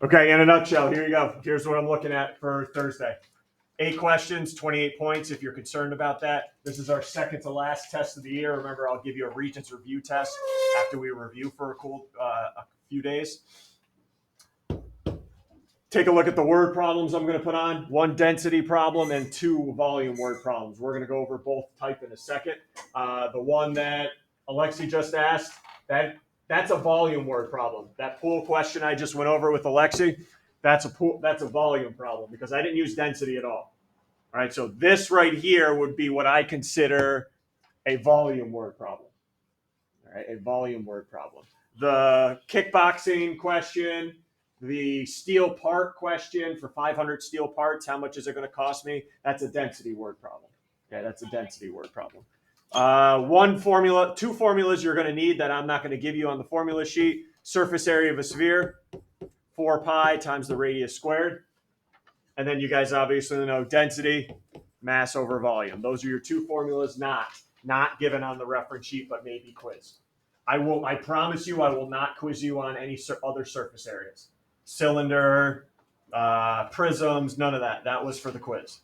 Okay, in a nutshell, here you go. Here's what I'm looking at for Thursday. 8 questions, 28 points if you're concerned about that. This is our second to last test of the year. Remember, I'll give you a Regents review test after we review for a few days. Take a look at the word problems I'm going to put on. 1 density problem and 2 volume word problems. We're going to go over both type in a second. The one that Alexi just asked, that's a volume word problem. That pool question I just went over with Alexi, that's a volume problem because I didn't use density at all. All right, so this right here would be what I consider a volume word problem. All right, a volume word problem. The kickboxing question, the steel part question for 500 steel parts, how much is it going to cost me? That's a density word problem. Okay, that's a density word problem. 2 formulas you're going to need that I'm not going to give you on the formula sheet. Surface area of a sphere, 4 pi times the radius squared. And then you guys obviously know density, mass over volume. Those are your 2 formulas not given on the reference sheet, but maybe quiz. I promise you, I will not quiz you on any other surface areas. Cylinder, prisms, none of that. That was for the quiz.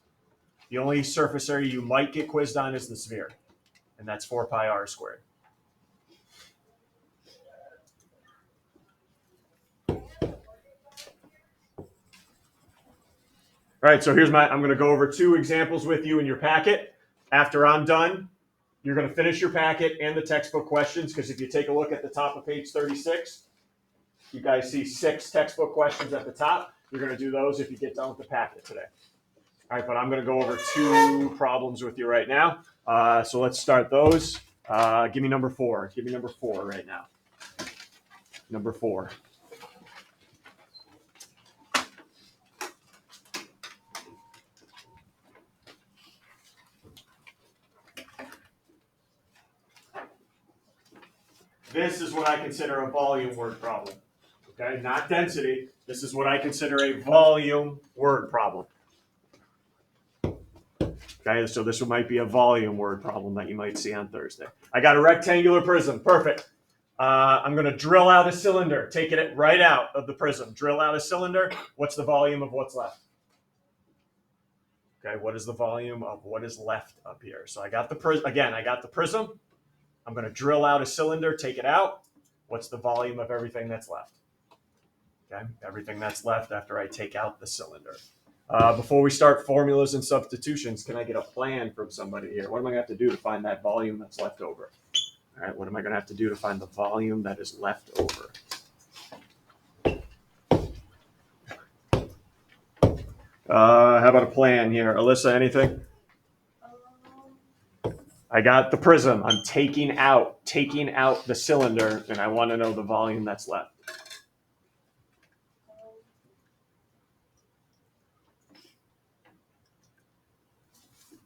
The only surface area you might get quizzed on is the sphere, and that's 4 pi r squared. All right, so I'm going to go over 2 examples with you in your packet. After I'm done, you're going to finish your packet and the textbook questions, because if you take a look at the top of page 36, you guys see 6 textbook questions at the top. You're going to do those if you get done with the packet today. All right, but I'm going to go over 2 problems with you right now. So let's start those. Give me number 4. Give me number 4 right now. Number 4. This is what I consider a volume word problem. Okay, not density. This is what I consider a volume word problem. Okay, so this might be a volume word problem that you might see on Thursday. I got a rectangular prism. Perfect. I'm going to drill out a cylinder. Take it right out of the prism. Drill out a cylinder. What's the volume of what's left? Okay, what is the volume of what is left up here? So I got the prism. Again, I got the prism. I'm going to drill out a cylinder. Take it out. What's the volume of everything that's left? Okay, everything that's left after I take out the cylinder. Before we start formulas and substitutions, can I get a plan from somebody here? What am I going to have to do to find that volume that's left over? All right, what am I going to have to do to find the volume that is left over? How about a plan here? Alyssa, anything? I got the prism. I'm taking out the cylinder, and I want to know the volume that's left.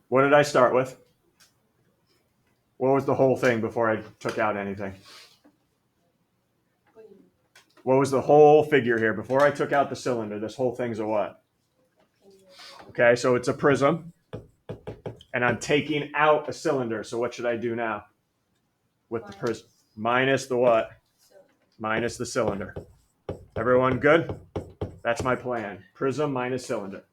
What did I start with? What was the whole thing before I took out anything? What was the whole figure here? Before I took out the cylinder, this whole thing's a what? Okay, so it's a prism. And I'm taking out a cylinder. So what should I do now with the prism? Minus the what? Minus the cylinder. Everyone good? That's my plan. Prism minus cylinder.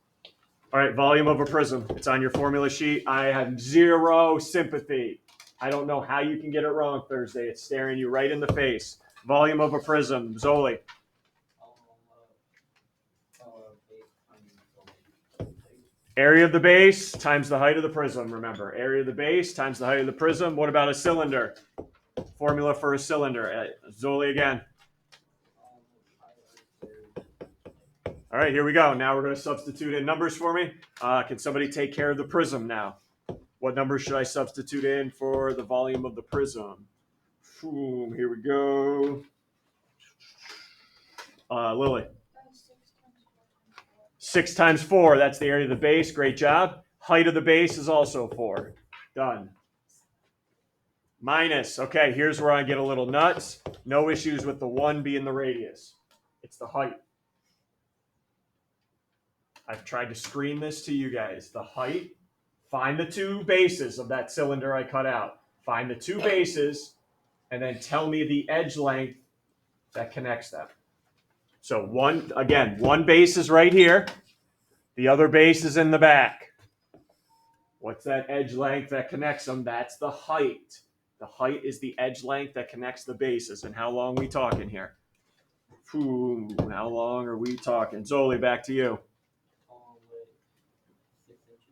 All right, volume of a prism. It's on your formula sheet. I have 0 sympathy. I don't know how you can get it wrong Thursday. It's staring you right in the face. Volume of a prism. Zoli. Area of the base times the height of the prism, remember. Area of the base times the height of the prism. What about a cylinder? Formula for a cylinder. Zoli again. All right, here we go. Now we're going to substitute in numbers for me. Can somebody take care of the prism now? What number should I substitute in for the volume of the prism? Boom, here we go. Lily. 6 times 4, that's the area of the base. Great job. Height of the base is also 4. Done. Minus, okay, here's where I get a little nuts. No issues with the 1 being the radius. It's the height. I've tried to screen this to you guys. The height, find the 2 bases of that cylinder I cut out. Find the 2 bases, and then tell me the edge length that connects them. So one base is right here. The other base is in the back. What's that edge length that connects them? That's the height. The height is the edge length that connects the bases. And how long are we talking here? Ooh, how long are we talking? Zoli, back to you.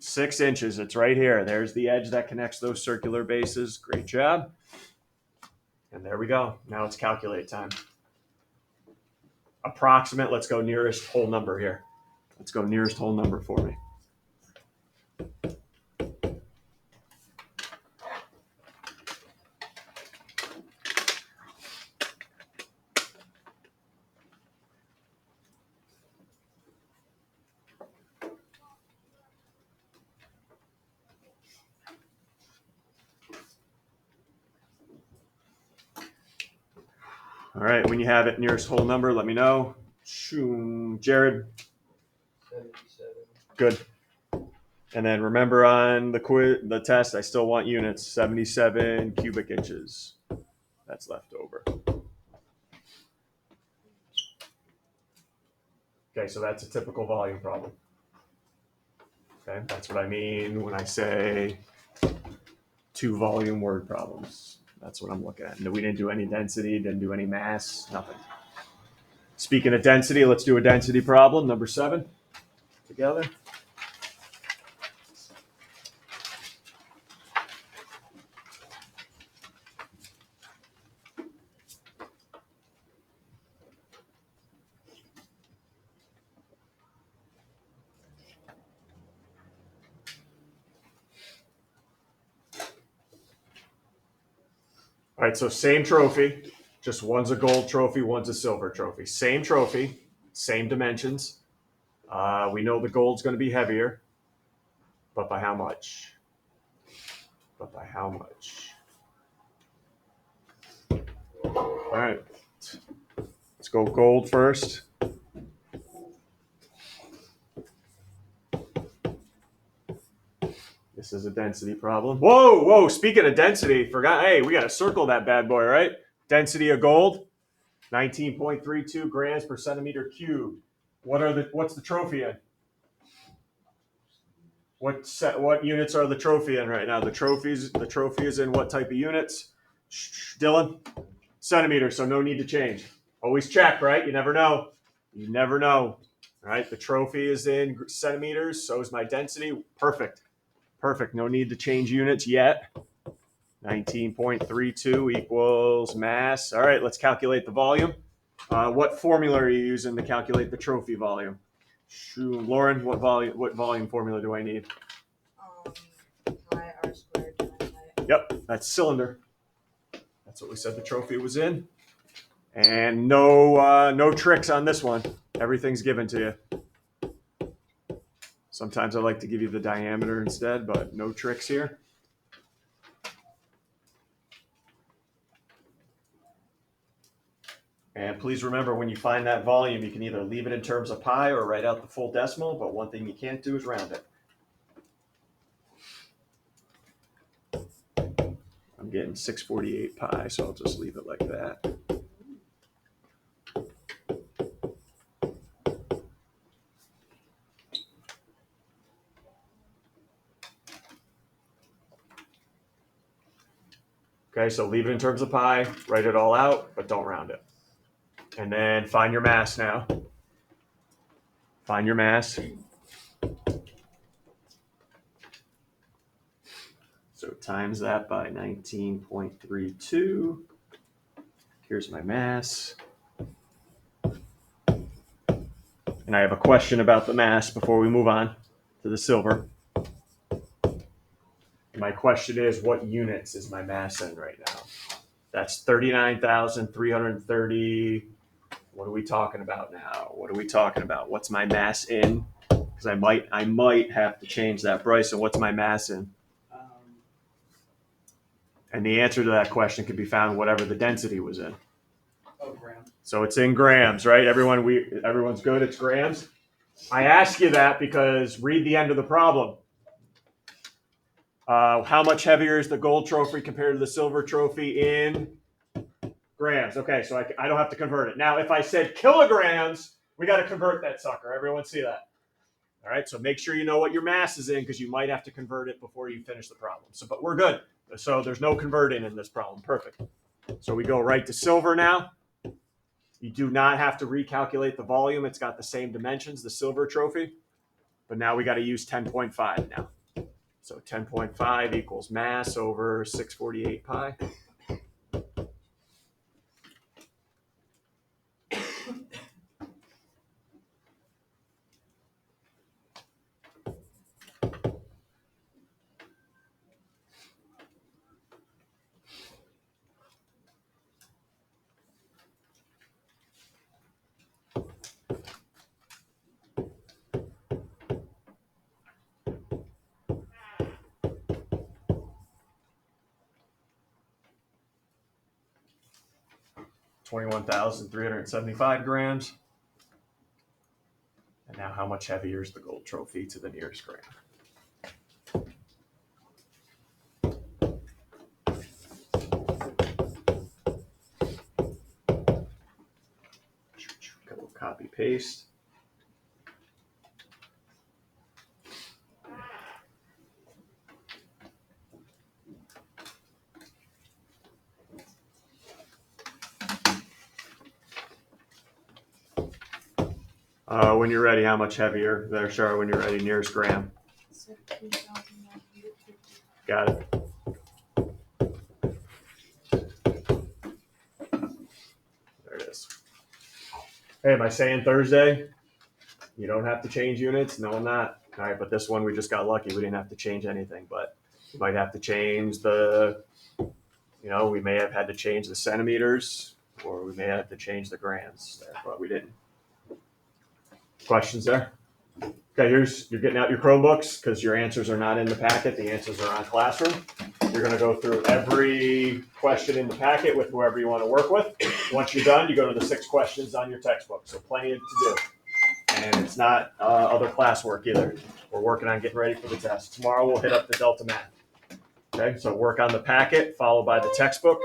6 inches. It's right here. There's the edge that connects those circular bases. Great job. And there we go. Now it's calculate time. Approximate. Let's go nearest whole number here. Let's go nearest whole number for me. All right, when you have it nearest whole number, let me know. Jared. 77. Good. And then remember on the test, I still want units, 77 cubic inches. That's left over. Okay, so that's a typical volume problem. Okay, that's what I mean when I say 2 volume word problems. That's what I'm looking at. We didn't do any density, didn't do any mass, nothing. Speaking of density, let's do a density problem, number 7, together. All right, so same trophy, just one's a gold trophy, one's a silver trophy. Same trophy, same dimensions. We know the gold's going to be heavier, but by how much? But by how much? All right, let's go gold first. This is a density problem. Whoa, speaking of density, hey, we got to circle that bad boy, right? Density of gold, 19.32 grams per centimeter cubed. What's the trophy in? What units are the trophy in right now? The trophy is in what type of units? Dylan? Centimeters, so no need to change. Always check, right? You never know. You never know. All right, the trophy is in centimeters, so is my density. Perfect. No need to change units yet. 19.32 equals mass. All right, let's calculate the volume. What formula are you using to calculate the trophy volume? Lauren, what volume formula do I need? Pi r squared divided by. Yep, that's cylinder. That's what we said the trophy was in. And no tricks on this one. Everything's given to you. Sometimes I like to give you the diameter instead, but no tricks here. And please remember, when you find that volume, you can either leave it in terms of pi or write out the full decimal, but one thing you can't do is round it. I'm getting 648 pi, so I'll just leave it like that. Okay, so leave it in terms of pi, write it all out, but don't round it. And then find your mass now. Find your mass. So times that by 19.32. Here's my mass. And I have a question about the mass before we move on to the silver. My question is, what units is my mass in right now? That's 39,330. What are we talking about now? What's my mass in? Because I might have to change that, Bryson. What's my mass in? And the answer to that question could be found whatever the density was in. Grams. So it's in grams, right? Everyone's good. It's grams. I ask you that because read the end of the problem. How much heavier is the gold trophy compared to the silver trophy in Grams. Okay, so I don't have to convert it. Now, if I said kilograms, we got to convert that sucker. Everyone see that? All right, so make sure you know what your mass is in because you might have to convert it before you finish the problem. So, but we're good. So there's no converting in this problem. Perfect. So we go right to silver now. You do not have to recalculate the volume. It's got the same dimensions, the silver trophy. But now we got to use 10.5 now. So 10.5 equals mass over 648 pi. $21,375 grams. And now how much heavier is the gold trophy to the nearest gram? Couple copy paste. When you're ready, how much heavier? There, Shara, when you're ready, nearest gram. 17,950. Got it. There it is. Hey, am I saying Thursday? You don't have to change units? No, I'm not. All right, but this one we just got lucky. We didn't have to change anything, but we might have to change we may have had to change the centimeters or we may have to change the grams there, but we didn't. Questions there? Okay, you're getting out your Chromebooks because your answers are not in the packet. The answers are on Classroom. You're going to go through every question in the packet with whoever you want to work with. Once you're done, you go to the 6 questions on your textbook. So plenty to do. And it's not other classwork either. We're working on getting ready for the test. Tomorrow we'll hit up the Delta Math. Okay, so work on the packet followed by the textbook.